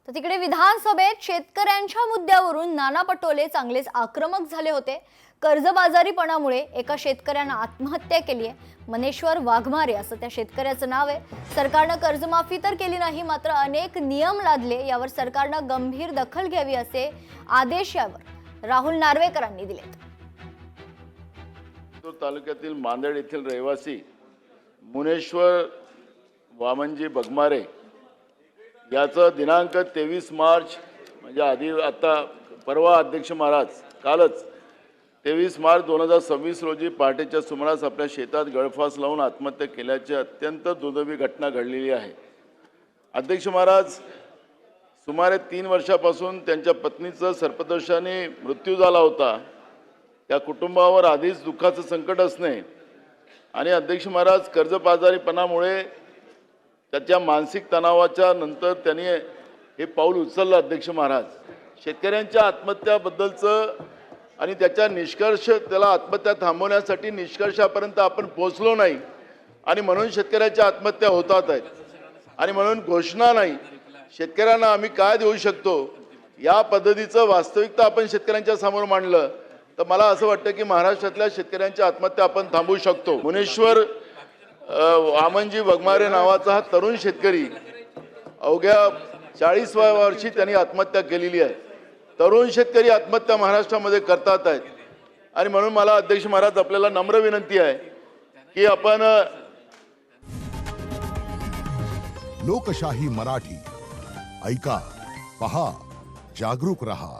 तर तिकडे विधानसभेत शेतकऱ्यांच्या मुद्द्यावरून नाना पटोले चांगलेच आक्रमक झाले होते। कर्जबाजारीपणामुळे एका शेतकऱ्याने आत्महत्या केली आहे। मनेश्वर वाघमारे असं त्या शेतकऱ्याचं नाव आहे। सरकारने कर्जमाफी तर केली नाही, मात्र अनेक नियम लादले। यावर सरकारने गंभीर दखल घ्यावी असे आदेश यावर राहुल नार्वेकरांनी दिलेत। तालुक्यातील मांदड येथील रहिवासी मुनेश्वर वामनजी बगमारे याचं दिनांक 23 मार्च म्हणजे आधी आता परवा अध्यक्ष महाराज कालच 23 मार्च 2026 रोजी पहाटेच्या सुमारास आपल्या शेतात गळफास लावून आत्महत्या केल्याची अत्यंत दुर्दैवी घटना घडलेली आहे। अध्यक्ष महाराज सुमारे 3 वर्षापासून त्यांच्या पत्नीचा सर्पदंशाने मृत्यू झाला होता। त्या कुटुंबावर आधीच दुःखाचं संकट असणे आणि अध्यक्ष महाराज कर्जबाजारीपणामुळे त्याच्या मानसिक तणावाच्या नंतर त्यांनी हे पाऊल उचललं। अध्यक्ष महाराज शेतकऱ्यांच्या आत्महत्याबद्दलचं आणि त्याच्या निष्कर्ष त्याला आत्महत्या थांबवण्यासाठी निष्कर्षापर्यंत आपण पोहोचलो नाही आणि म्हणून शेतकऱ्याच्या आत्महत्या होतात आहेत आणि म्हणून घोषणा नाही। शेतकऱ्यांना आम्ही काय देऊ शकतो या पद्धतीचं वास्तविकता आपण शेतकऱ्यांच्या समोर मांडलं तर मला असं वाटतं की महाराष्ट्रातल्या शेतकऱ्यांच्या आत्महत्या आपण थांबवू शकतो। मुनेश्वर वामनजी बगमारे नावाचा हा तरुण शेतकरी अवघ्या 40व्या वर्षी त्यांनी आत्महत्या केलेली आहे। तरुण शेतकरी आत्महत्या महाराष्ट्रामध्ये करतात आहेत आणि म्हणून मला अध्यक्ष महाराज आपल्याला नम्र विनंती आहे की आपण लोकशाही मराठी ऐका, पहा, जागरूक रहा।